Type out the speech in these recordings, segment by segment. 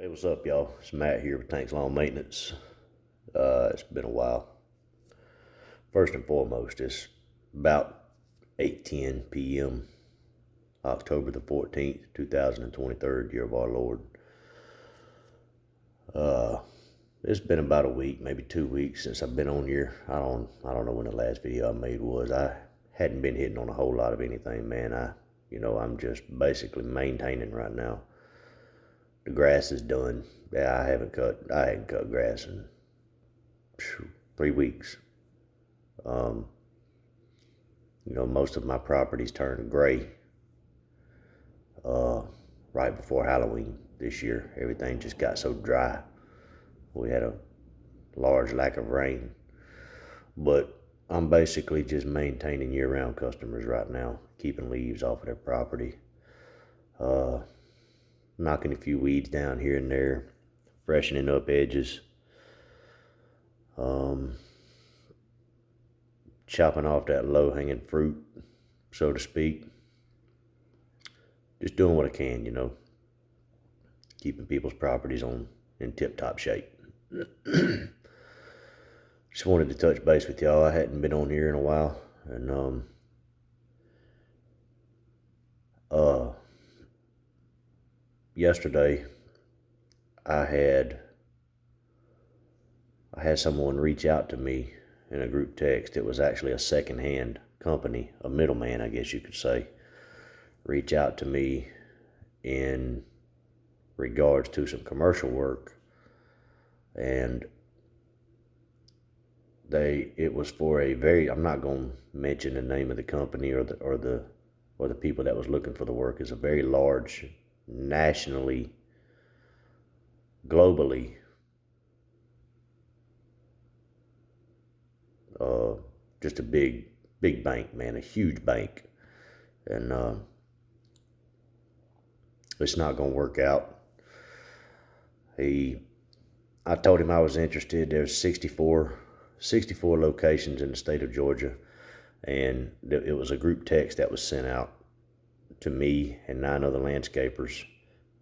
Hey, what's up, y'all? It's Matt here with Tanks Lawn Maintenance. It's been a while. First and foremost, it's about 8:10 p.m., October the 14th, 2023, year of our Lord. It's been about a week, maybe 2 weeks since I've been on here. I don't know when the last video I made was. I hadn't been hitting on a whole lot of anything, man. I'm just basically maintaining right now. The grass is done. Yeah, I hadn't cut grass in 3 weeks. Most of my properties turned gray right before Halloween this year. Everything just got so dry. We had a large lack of rain. But I'm basically just maintaining year-round customers right now, keeping leaves off of their property, knocking a few weeds down here and there, freshening up edges, chopping off that low-hanging fruit, so to speak. Just doing what I can, keeping people's properties in tip-top shape. Just wanted to touch base with y'all. I hadn't been on here in a while, and yesterday I had someone reach out to me in a group text. It was actually a second-hand company, a middleman, I guess you could say, reach out to me in regards to some commercial work, and it was for I'm not going to mention the name of the company or the people that was looking for the work. Is a very large, nationally, globally, just a big bank, man, a huge bank, and it's not going to work out. I told him I was interested. There's 64 locations in the state of Georgia, and it was a group text that was sent out to me and 9 other landscapers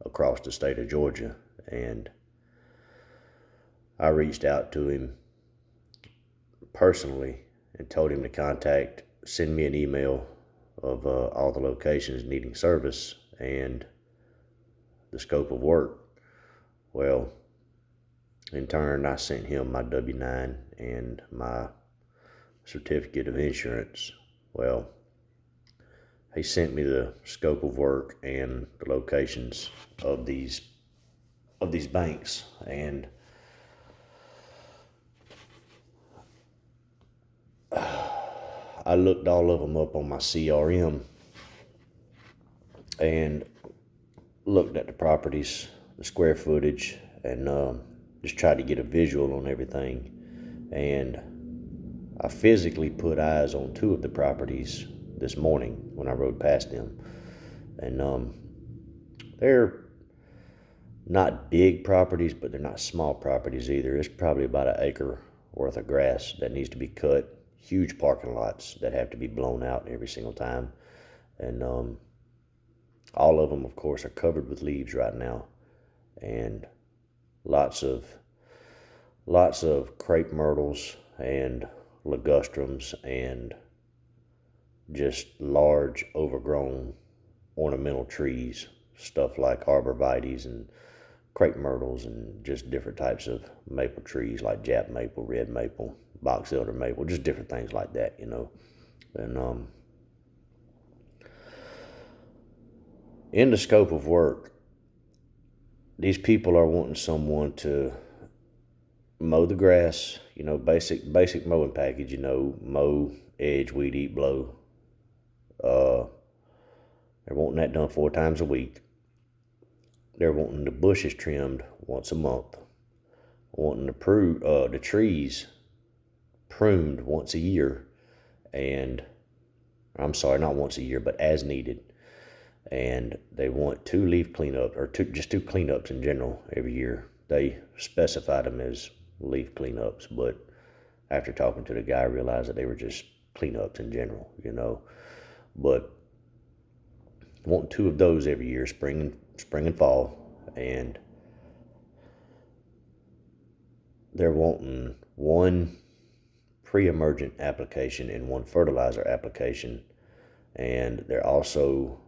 across the state of Georgia, and I reached out to him personally and told him to send me an email of all the locations needing service and the scope of work. Well, in turn, I sent him my W-9 and my certificate of insurance. Well, he sent me the scope of work and the locations of these banks, and I looked all of them up on my CRM and looked at the properties, the square footage, and just tried to get a visual on everything. And I physically put eyes on 2 of the properties this morning when I rode past them. And they're not big properties, but they're not small properties either. It's probably about an acre worth of grass that needs to be cut. Huge parking lots that have to be blown out every single time. And all of them, of course, are covered with leaves right now. And lots of crepe myrtles and ligustrums and just large overgrown ornamental trees, stuff like arborvitaes and crepe myrtles and just different types of maple trees like Jap maple, red maple, box elder maple, just different things like that, And in the scope of work, these people are wanting someone to mow the grass, basic mowing package, mow, edge, weed eat, blow. They're wanting that done 4 times a week. They're wanting the bushes trimmed once a month. Wanting the trees pruned once a year, and I'm sorry, not once a year, but as needed. And they want 2 leaf cleanups, or just 2 cleanups in general every year. They specified them as leaf cleanups, but after talking to the guy, I realized that they were just cleanups in general, But want 2 of those every year, spring and fall, and they're wanting one pre-emergent application and one fertilizer application, and they're also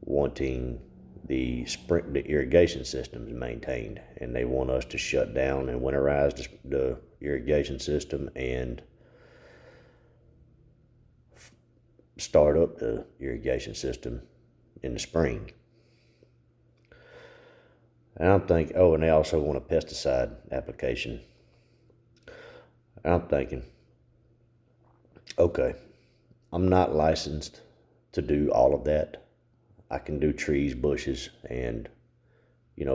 wanting the irrigation systems maintained, and they want us to shut down and winterize the irrigation system and start up the irrigation system in the spring. And I'm thinking, oh, and they also want a pesticide application. And I'm thinking, okay, I'm not licensed to do all of that. I can do trees, bushes, and,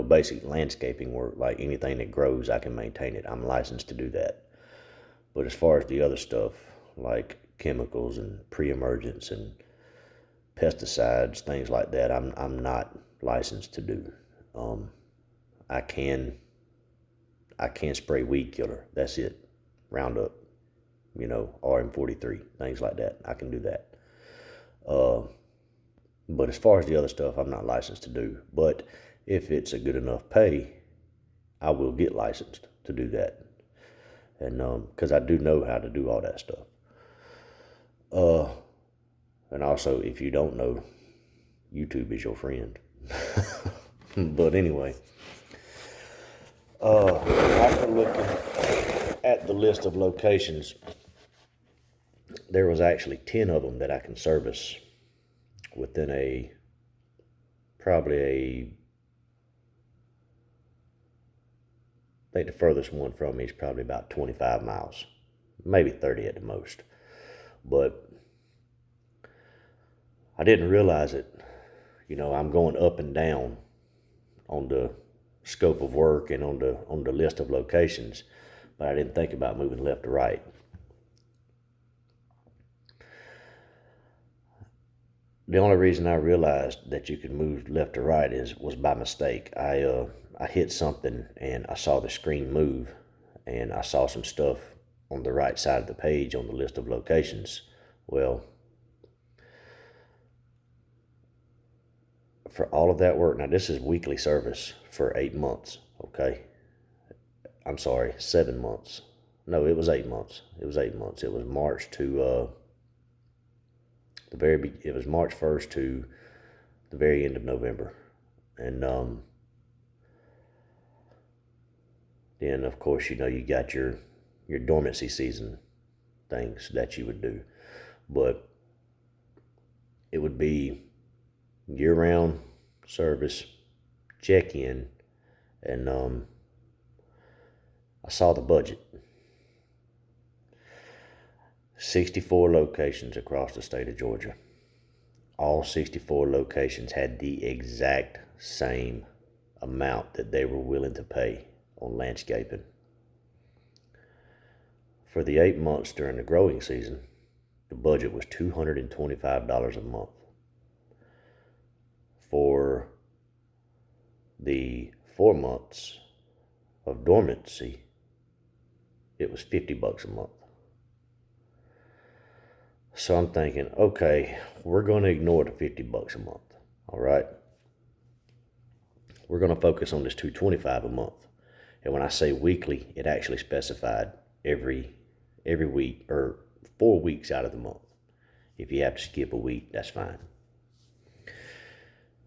basic landscaping work, like anything that grows, I can maintain it. I'm licensed to do that. But as far as the other stuff, like chemicals and pre-emergence and pesticides, things like that, I'm not licensed to do. I can spray weed killer. That's it. Roundup, RM43, things like that. I can do that. But as far as the other stuff, I'm not licensed to do. But if it's a good enough pay, I will get licensed to do that. And because I do know how to do all that stuff. And also, if you don't know, YouTube is your friend. But anyway, after looking at the list of locations, there was actually 10 of them that I can service within I think the furthest one from me is probably about 25 miles, maybe 30 at the most. But I didn't realize it. I'm going up and down on the scope of work and on the list of locations, but I didn't think about moving left to right. The only reason I realized that you could move left to right was by mistake. I hit something and I saw the screen move, and I saw some stuff on the right side of the page on the list of locations. Well, for all of that work, now this is weekly service for 8 months, okay? I'm sorry, 7 months. No, it was 8 months. It was 8 months. It was March to it was March 1st to the very end of November. And then of course, you got your dormancy season things that you would do. But it would be year-round service, check-in, and I saw the budget. 64 locations across the state of Georgia. All 64 locations had the exact same amount that they were willing to pay on landscaping. For the 8 months during the growing season, the budget was $225 a month. For the 4 months of dormancy, it was $50 a month. So I'm thinking, okay, we're going to ignore the $50 a month, all right? We're going to focus on this $225 a month. And when I say weekly, it actually specified every week, or 4 weeks out of the month. If you have to skip a week, that's fine.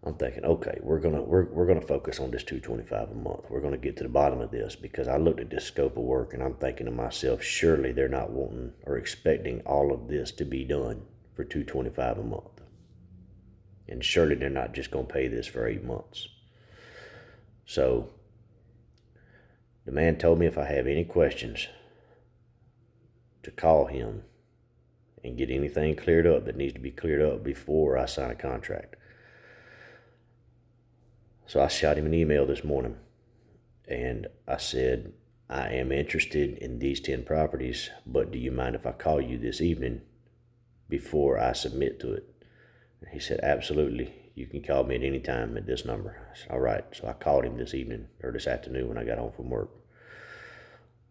I'm thinking, okay, we're gonna focus on this $225 a month. We're gonna get to the bottom of this, because I looked at this scope of work and I'm thinking to myself, surely they're not wanting or expecting all of this to be done for $225 a month, and surely they're not just gonna pay this for 8 months. So the man told me if I have any questions, to call him and get anything cleared up that needs to be cleared up before I sign a contract. So I shot him an email this morning, and I said, I am interested in these 10 properties, but do you mind if I call you this evening before I submit to it? And he said, absolutely. You can call me at any time at this number. I said, all right. So I called him this evening, or this afternoon when I got home from work.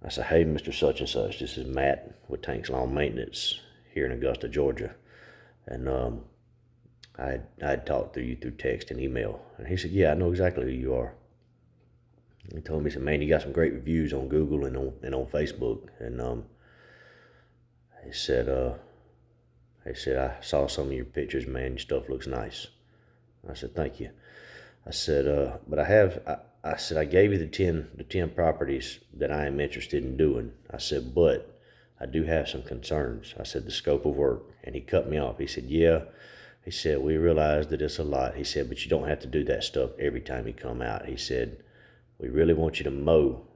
I said, hey, Mr. Such and Such, this is Matt with Tanks Lawn Maintenance here in Augusta, Georgia. And I had talked to you through text and email. And he said, yeah, I know exactly who you are. He told me, he said, man, you got some great reviews on Google and on Facebook. And he said, I saw some of your pictures, man. Your stuff looks nice. I said, thank you. I said, but I said, I gave you the 10 properties that I am interested in doing. I said, but I do have some concerns. I said, the scope of work. And he cut me off. He said, yeah. He said, we realize that it's a lot. He said, but you don't have to do that stuff every time you come out. He said, we really want you to mow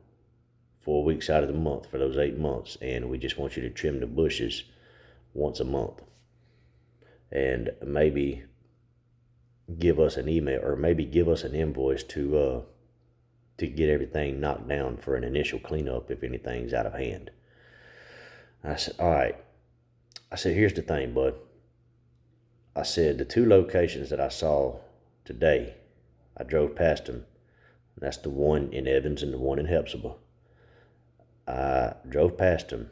4 weeks out of the month for those 8 months. And we just want you to trim the bushes once a month. And maybe give us an email or maybe give us an invoice to get everything knocked down for an initial cleanup if anything's out of hand. I said, all right. I said, here's the thing, bud. I said, the 2 locations that I saw today, I drove past them. That's the one in Evans and the one in Hepzibah. I drove past them.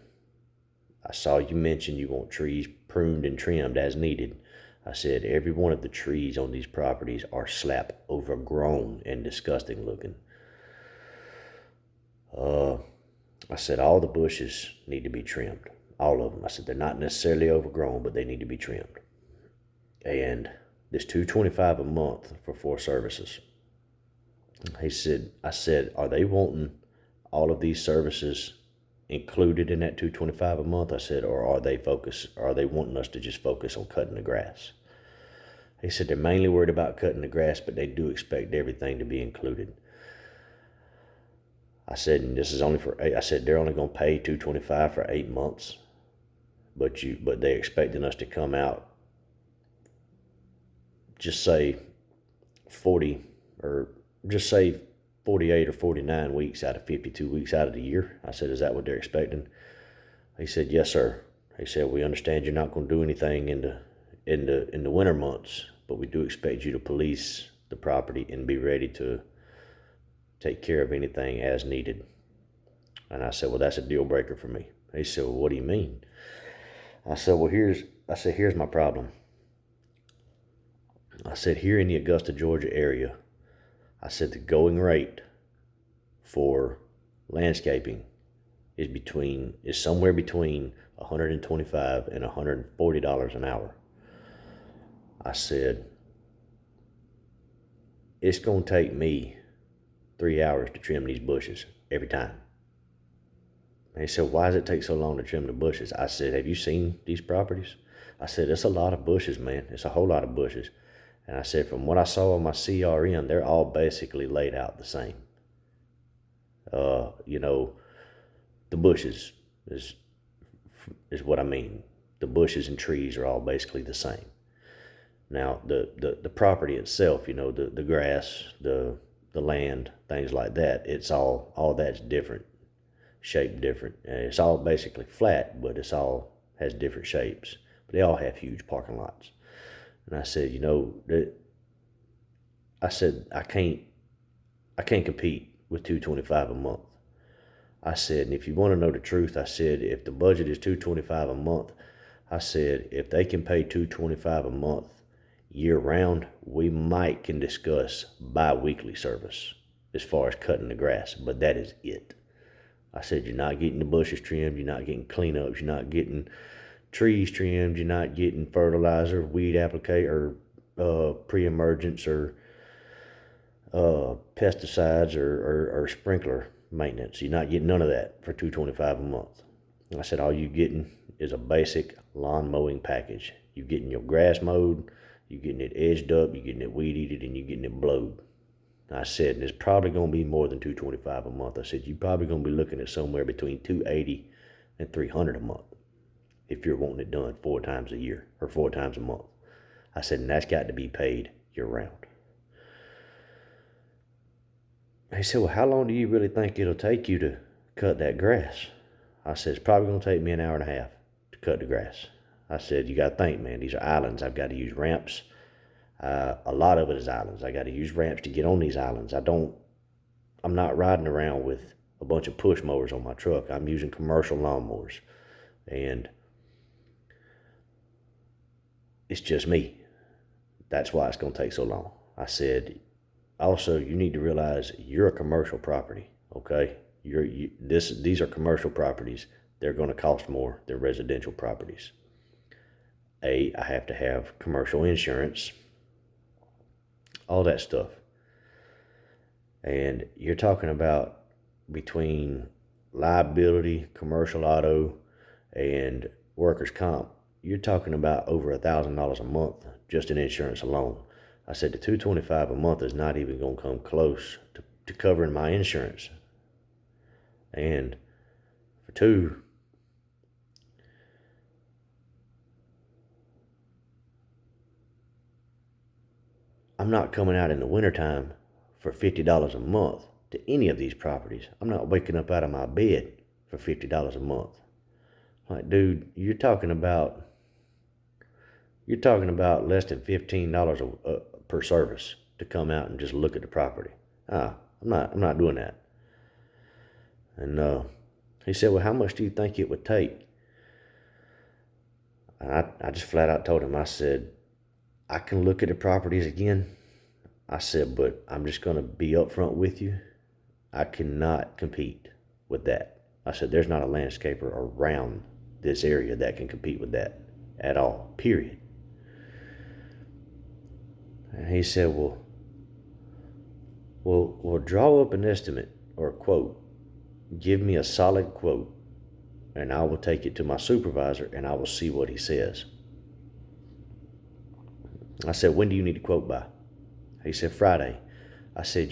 I saw you mention you want trees pruned and trimmed as needed. I said, every one of the trees on these properties are slap overgrown and disgusting looking. I said, all the bushes need to be trimmed. All of them. I said, they're not necessarily overgrown, but they need to be trimmed. And this $225 a month for 4 services. I said, are they wanting all of these services included in that $225 a month? I said, or are they wanting us to just focus on cutting the grass? He said, they're mainly worried about cutting the grass, but they do expect everything to be included. I said, and this is only for 8. I said, they're only going to pay $225 for 8 months, but they're expecting us to come out, just say 40, or just say 48 or 49 weeks out of 52 weeks out of the year. I said, is that what they're expecting? He said, yes, sir. He said, we understand you're not going to do anything in the winter months, but we do expect you to police the property and be ready to take care of anything as needed. And I said, well, that's a deal breaker for me. He said, well, what do you mean? I said, well, here's my problem. I said, here in the Augusta, Georgia area, I said the going rate for landscaping is somewhere between $125 and $140 an hour. I said, it's going to take me 3 hours to trim these bushes every time. And he said, why does it take so long to trim the bushes? I said, have you seen these properties? I said, it's a lot of bushes, man. It's a whole lot of bushes. And I said, from what I saw on my CRM, they're all basically laid out the same. The bushes is what I mean. The bushes and trees are all basically the same. Now, the property itself, the grass, the land, things like that, it's all that's different, shaped different. And it's all basically flat, but it's all has different shapes. But they all have huge parking lots. And I said, I can't compete with $225 a month. I said, and if you want to know the truth, I said, if the budget is $225 a month, I said, if they can pay $225 a month year round, we might can discuss bi-weekly service as far as cutting the grass, but that is it. I said, you're not getting the bushes trimmed, you're not getting cleanups, you're not getting trees trimmed, you're not getting fertilizer, weed applicator, or pre-emergence, or pesticides, or sprinkler maintenance. You're not getting none of that for $225 a month. I said, all you're getting is a basic lawn mowing package. You're getting your grass mowed, you're getting it edged up, you're getting it weed eated, and you're getting it blowed. I said, and it's probably going to be more than $225 a month. I said, you're probably going to be looking at somewhere between $280 and $300 a month if you're wanting it done 4 times a year or 4 times a month. I said, and that's got to be paid year round. He said, well, how long do you really think it'll take you to cut that grass? I said, it's probably going to take me an hour and a half to cut the grass. I said, you got to think, man, these are islands. I've got to use ramps. A lot of it is islands. I got to use ramps to get on these islands. I'm not riding around with a bunch of push mowers on my truck. I'm using commercial lawnmowers. And it's just me. That's why it's going to take so long. I said, also, you need to realize you're a commercial property, okay? These are commercial properties. They're going to cost more than residential properties. I have to have commercial insurance, all that stuff. And you're talking about between liability, commercial auto, and workers' comp, you're talking about over $1,000 a month just in insurance alone. I said the $225 a month is not even going to come close to covering my insurance. And for two, I'm not coming out in the wintertime for $50 a month to any of these properties. I'm not waking up out of my bed for $50 a month. Like, dude, you're talking about less than $15 per service to come out and just look at the property. I'm not doing that. And he said, well, how much do you think it would take? And I just flat out told him, I said, I can look at the properties again. I said, but I'm just going to be upfront with you. I cannot compete with that. I said, there's not a landscaper around this area that can compete with that at all, period. And he said, well, draw up an estimate or a quote. Give me a solid quote, and I will take it to my supervisor, and I will see what he says. I said, when do you need a quote by? He said, Friday. I said,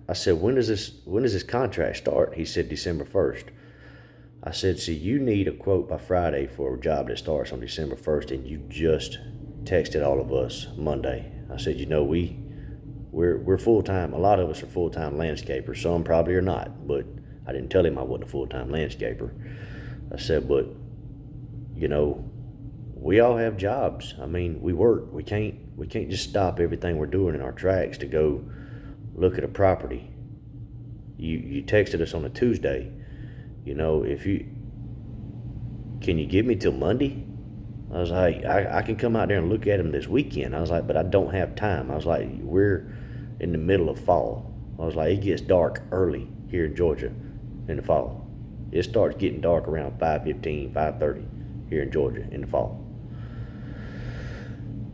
I said, when does this contract start? He said, December 1st. I said, so you need a quote by Friday for a job that starts on December 1st, and you just texted all of us Monday. I said, we're full-time. A lot of us are full-time landscapers. Some probably are not, but I didn't tell him I wasn't a full-time landscaper. I said, but, we all have jobs. I mean, we work. We can't just stop everything we're doing in our tracks to go look at a property. You texted us on a Tuesday. Can you give me till Monday? I was like, I can come out there and look at them this weekend. I was like, but I don't have time. I was like, we're in the middle of fall. I was like, it gets dark early here in Georgia in the fall. It starts getting dark around 5:15, 5:30 here in Georgia in the fall.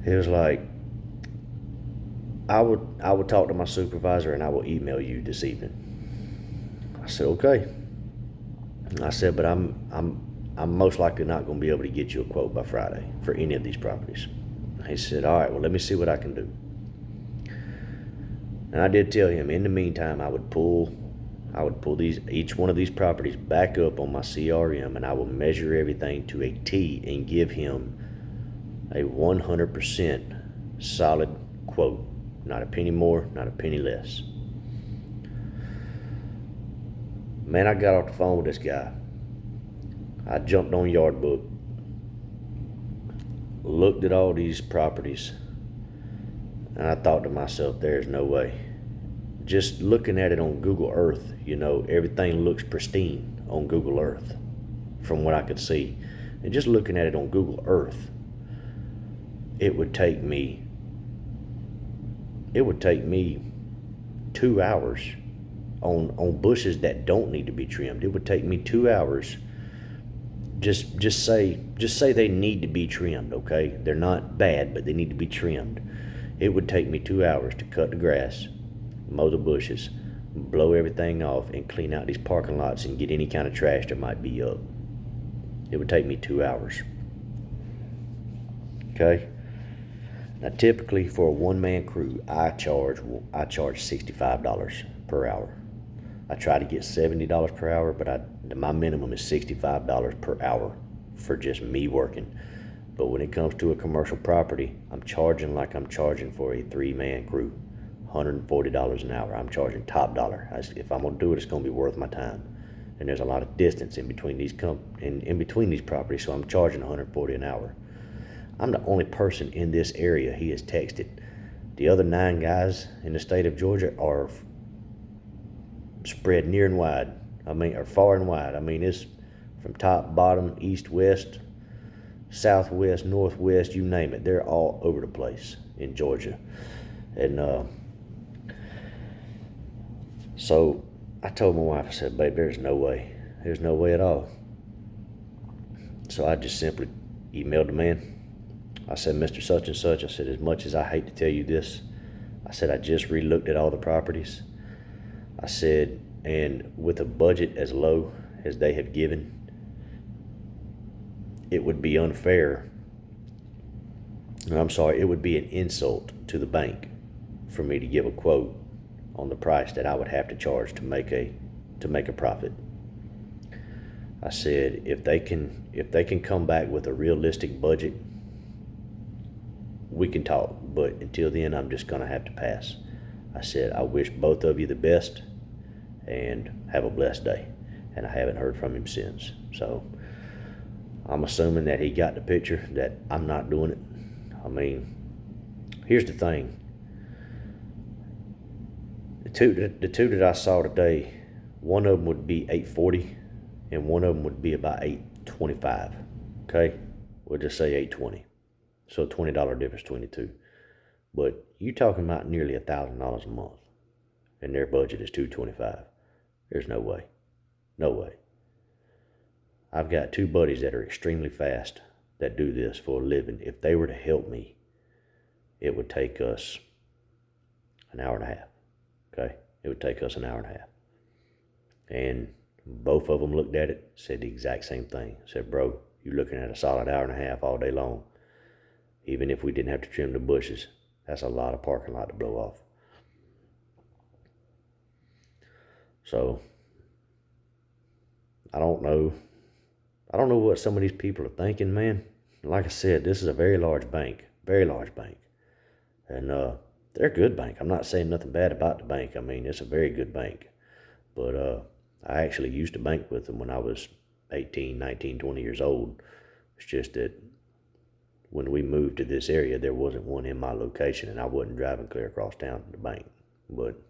He was like, I would talk to my supervisor and I will email you this evening. I said, okay. I said, but I'm most likely not going to be able to get you a quote by Friday for any of these properties. He said, all right, well, let me see what I can do. And I did tell him, in the meantime, I would pull each one of these properties back up on my CRM, and I will measure everything to a T and give him a 100% solid quote. Not a penny more, not a penny less. Man, I got off the phone with this guy. I jumped on Yardbook, looked at all these properties, and I thought to myself, there's no way. Just looking at it on Google Earth, everything looks pristine on Google Earth from what I could see. And just looking at it on Google Earth, it would take me 2 hours on bushes that don't need to be trimmed. It would take me 2 hours. Just say they need to be trimmed, okay? They're not bad, but they need to be trimmed. It would take me 2 hours to cut the grass, mow the bushes, blow everything off, and clean out these parking lots and get any kind of trash that might be up. It would take me 2 hours. Okay? Now, typically for a one-man crew, I charge $65 per hour. I try to get $70 per hour, but my minimum is $65 per hour for just me working. But when it comes to a commercial property, I'm charging like I'm charging for a three-man crew, $140 an hour. I'm charging top dollar. If I'm gonna do it, it's gonna be worth my time. And there's a lot of distance in between these properties, so I'm charging $140 an hour. I'm the only person in this area he has texted. The other 9 guys in the state of Georgia are spread near and wide. Or far and wide. It's from top, bottom, east, west, southwest, northwest, you name it. They're all over the place in Georgia. And So I told my wife, I said, babe, there's no way. There's no way at all. So I just simply emailed the man. I said, Mr. Such and Such, I said, as much as I hate to tell you this, I said, I just re-looked at all the properties. I said, and with a budget as low as they have given, it would be unfair. I'm sorry, it would be an insult to the bank for me to give a quote on the price that I would have to charge to make a profit. I said, if they can come back with a realistic budget, we can talk. But until then, I'm just gonna have to pass. I said, I wish both of you the best and have a blessed day. And I haven't heard from him since. So I'm assuming that he got the picture that I'm not doing it. I mean, here's the thing. The two that I saw today, one of them would be $840 and one of them would be about $825. Okay? We'll just say $820. So a $20 difference between the two. But you're talking about nearly $1,000 a month. And their budget is $225. There's no way. No way. I've got two buddies that are extremely fast that do this for a living. If they were to help me, it would take us an hour and a half. Okay? It would take us an hour and a half. And both of them looked at it, said the exact same thing. Said, bro, you're looking at a solid hour and a half all day long. Even if we didn't have to trim the bushes, that's a lot of parking lot to blow off. So, I don't know. I don't know what some of these people are thinking, man. Like I said, this is a very large bank. Very large bank. And they're a good bank. I'm not saying nothing bad about the bank. I mean, it's a very good bank. But I actually used to bank with them when I was 18, 19, 20 years old. It's just that when we moved to this area, there wasn't one in my location, and I wasn't driving clear across town to the bank. But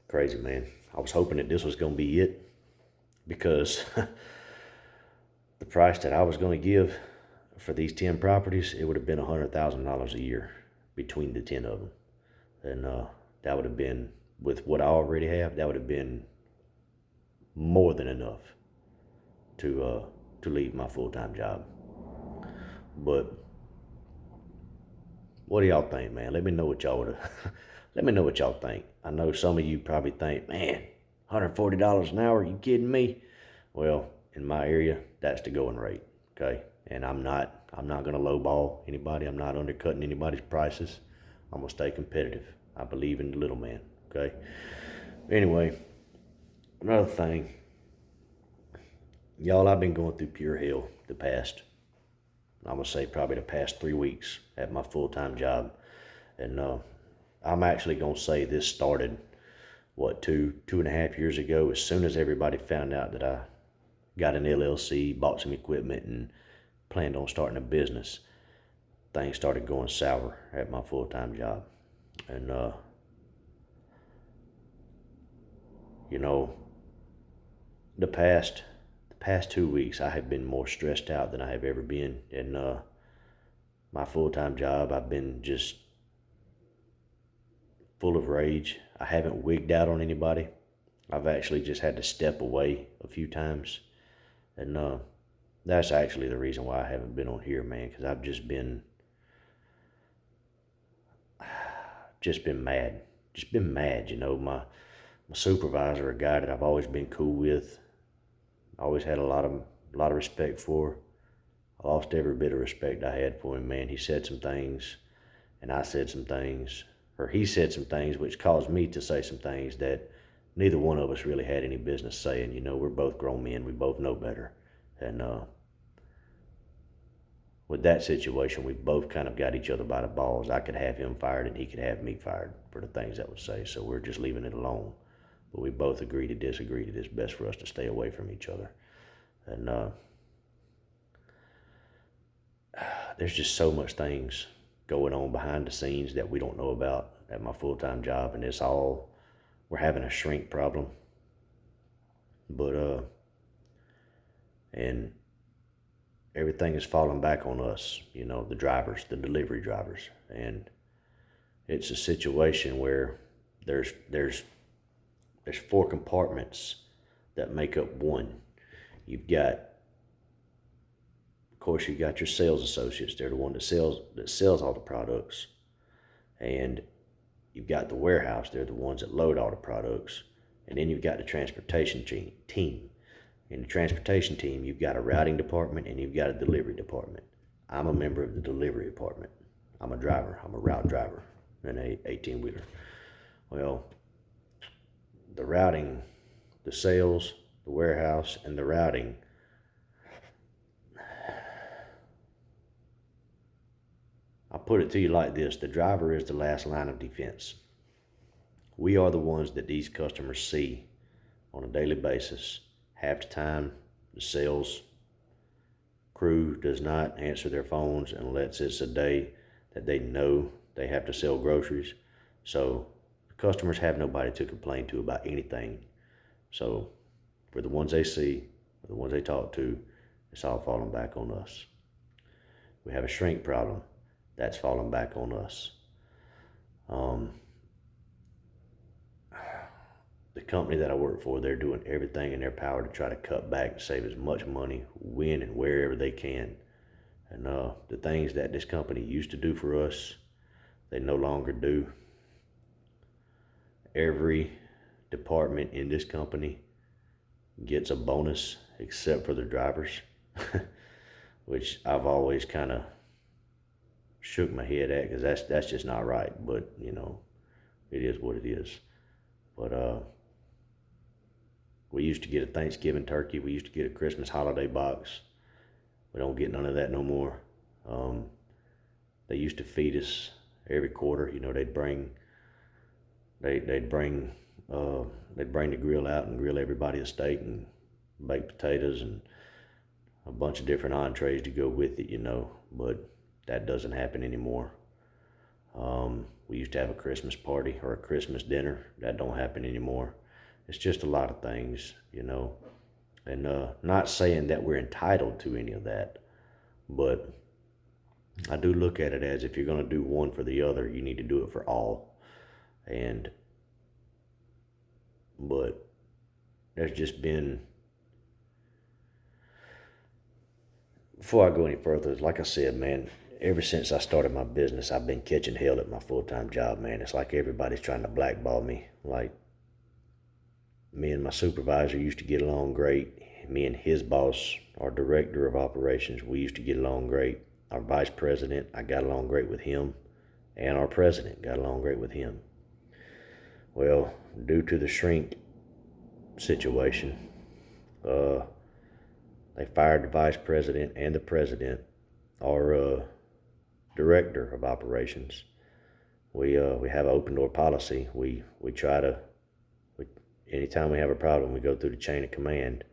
crazy, man. I was hoping that this was going to be it, because the price that I was going to give for these 10 properties, it would have been $100,000 a year between the 10 of them. And that would have been, with what I already have, that would have been more than enough to leave my full-time job. But what do y'all think, man? Let me know what y'all would have. Let me know what y'all think. I know some of you probably think, man, $140 an hour, you kidding me? Well, in my area, that's the going rate, okay? And I'm not gonna lowball anybody. I'm not undercutting anybody's prices. I'm gonna stay competitive. I believe in the little man, okay? Anyway, another thing, y'all, I've been going through pure hell the past, I'm gonna say probably the past 3 weeks at my full-time job. And I'm actually gonna say this started, what, two and a half years ago. As soon as everybody found out that I got an LLC, bought some equipment, and planned on starting a business, things started going sour at my full-time job. And you know, the past 2 weeks, I have been more stressed out than I have ever been. In my full-time job, I've been just full of rage. I haven't wigged out on anybody. I've actually just had to step away a few times. And that's actually the reason why I haven't been on here, man, because I've just been mad. Just been mad, you know. My supervisor, a guy that I've always been cool with, always had a lot of respect for. I lost every bit of respect I had for him, man. He said some things, and I said some things, or he said some things, which caused me to say some things that neither one of us really had any business saying. You know, we're both grown men. We both know better. And with that situation, we both kind of got each other by the balls. I could have him fired, and he could have me fired for the things that was said. So we're just leaving it alone. But we both agree to disagree that it's best for us to stay away from each other. And there's just so much things going on behind the scenes that we don't know about at my full-time job, and we're having a shrink problem. But and everything is falling back on us, you know, the drivers, the delivery drivers. And it's a situation where there's there's four compartments that make up one. You've got, of course, you've got your sales associates. They're the one that sells all the products, and you've got the warehouse. They're the ones that load all the products, and then you've got the transportation team. In the transportation team, you've got a routing department and you've got a delivery department. I'm a member of the delivery department. I'm a driver. I'm a route driver in a 18-wheeler. Well, the routing, the sales, the warehouse, and the routing, I'll put it to you like this. The driver is the last line of defense. We are the ones that these customers see on a daily basis. Half the time, the sales crew does not answer their phones unless it's a day that they know they have to sell groceries. So the customers have nobody to complain to about anything. So for the ones they see, for the ones they talk to, it's all falling back on us. We have a shrink problem. That's falling back on us. The company that I work for, they're doing everything in their power to try to cut back and save as much money when and wherever they can. And the things that this company used to do for us, they no longer do. Every department in this company gets a bonus except for the drivers, which I've always kind of shook my head at, because that's just not right. But it is what it is. But we used to get a Thanksgiving turkey. We used to get a Christmas holiday box. We don't get none of that no more. They used to feed us every quarter. They'd bring the grill out and grill everybody a steak and baked potatoes and a bunch of different entrees to go with it. But that doesn't happen anymore. We used to have a Christmas party or a Christmas dinner. That don't happen anymore. It's just a lot of things, and not saying that we're entitled to any of that, but I do look at it as, if you're going to do one for the other, you need to do it for all. But there's just been, before I go any further, like I said, man, ever since I started my business, I've been catching hell at my full-time job, man. It's like everybody's trying to blackball me. Like, me and my supervisor used to get along great. Me and his boss, our director of operations, we used to get along great. Our vice president, I got along great with him. And our president got along great with him. Well, due to the shrink situation, they fired the vice president and the president. Our director of operations, we have an open door policy. We try to, anytime we have a problem, we go through the chain of command.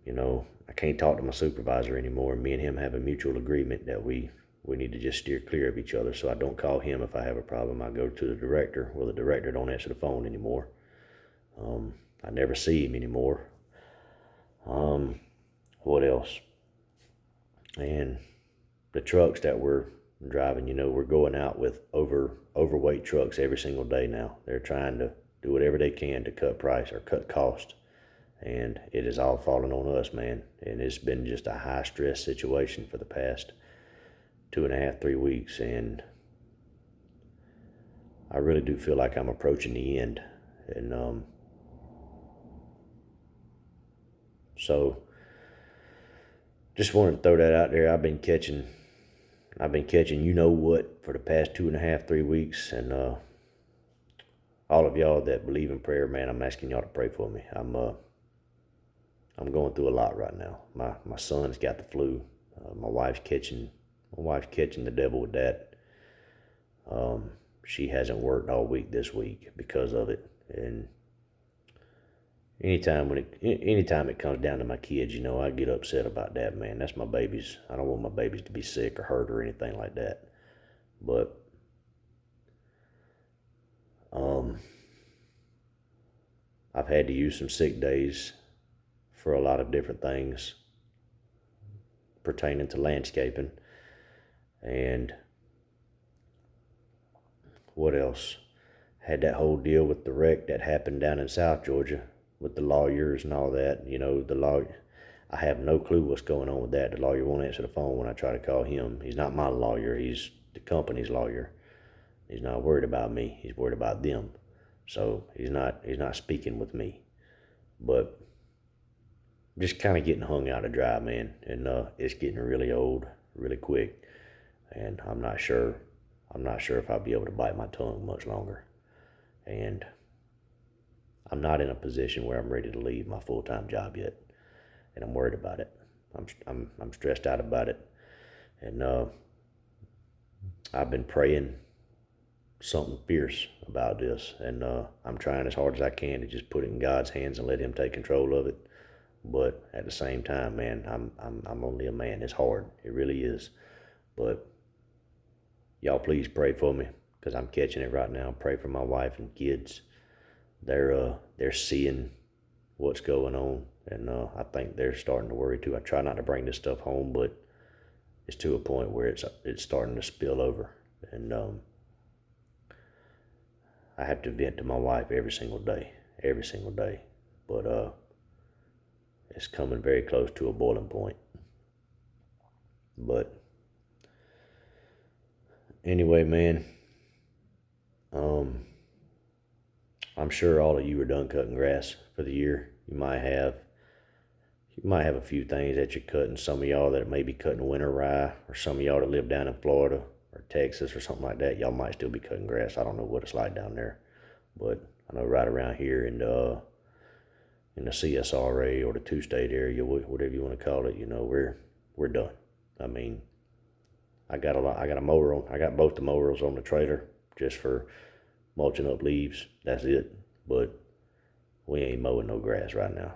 I can't talk to my supervisor anymore. Me and him have a mutual agreement that we need to just steer clear of each other. So I don't call him if I have a problem. I go to the director. Well, the director don't answer the phone anymore. I never see him anymore. What else? And the trucks that we're driving, we're going out with overweight trucks every single day now. They're trying to do whatever they can to cut price or cut cost. And it is all falling on us, man. And it's been just a high stress situation for the past 2.5, 3 weeks. And I really do feel like I'm approaching the end. And so just wanted to throw that out there. I've been catching what for the past 2.5, 3 weeks. And all of y'all that believe in prayer, man, I'm asking y'all to pray for me. I'm going through a lot right now. My son's got the flu. My wife's catching the devil with that. She hasn't worked all week this week because of it. And anytime it comes down to my kids, I get upset about that, man. That's my babies. I don't want my babies to be sick or hurt or anything like that. But I've had to use some sick days for a lot of different things pertaining to landscaping. And What else? Had that whole deal with the wreck that happened down in South Georgia with the lawyers and all that. You know, the law. I have no clue what's going on with that. The lawyer won't answer the phone when I try to call him. He's not my lawyer. He's the company's lawyer. He's not worried about me. He's worried about them. So he's not speaking with me. But just kind of getting hung out to dry, man. And it's getting really old, really quick. And I'm not sure if I'll be able to bite my tongue much longer. And I'm not in a position where I'm ready to leave my full-time job yet. And I'm worried about it. I'm stressed out about it. And I've been praying something fierce about this, and I'm trying as hard as I can to just put it in God's hands and let Him take control of it. But at the same time, man, I'm only a man. It's hard. It really is. But y'all please pray for me, because I'm catching it right now. Pray for my wife and kids. They're seeing what's going on, and I think they're starting to worry too. I try not to bring this stuff home, but it's to a point where it's starting to spill over, and I have to vent to my wife every single day. But it's coming very close to a boiling point. But anyway, man, I'm sure all of you are done cutting grass for the year. You might have a few things that you're cutting. Some of y'all that may be cutting winter rye, or some of y'all that live down in Florida or Texas or something like that, y'all might still be cutting grass. I don't know what it's like down there, but I know right around here in the CSRA or the two-state area, whatever you want to call it, you know, we're done. I mean, I got a mower on. I got both the mowers on the trailer just for mulching up leaves. That's it. But we ain't mowing no grass right now.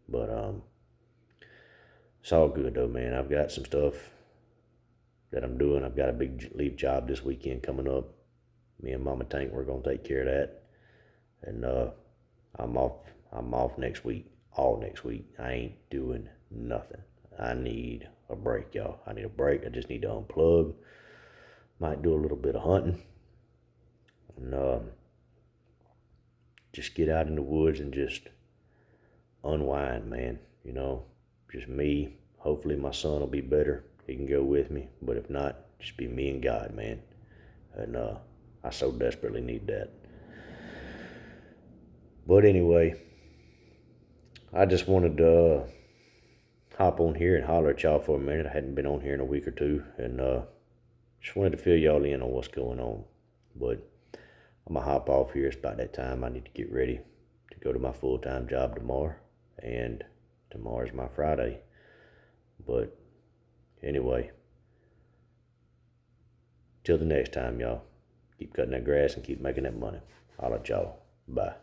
But it's all good though, man. I've got some stuff that I'm doing. I've got a big leaf job this weekend coming up. Me and Mama Tank, we're gonna take care of that. And I'm off next week, all next week. I ain't doing nothing. I need a break, y'all. I need a break. I just need to unplug. Might do a little bit of hunting. And just get out in the woods and just unwind, man. You know, just me. Hopefully my son will be better. He can go with me. But if not, just be me and God, man. And I so desperately need that. But anyway, I just wanted to hop on here and holler at y'all for a minute. I hadn't been on here in a week or two, and just wanted to fill y'all in on what's going on. But I'm gonna hop off here. It's about that time. I need to get ready to go to my full-time job tomorrow, and tomorrow's my Friday. But anyway, till the next time, y'all, keep cutting that grass and keep making that money. Holler at y'all. Bye.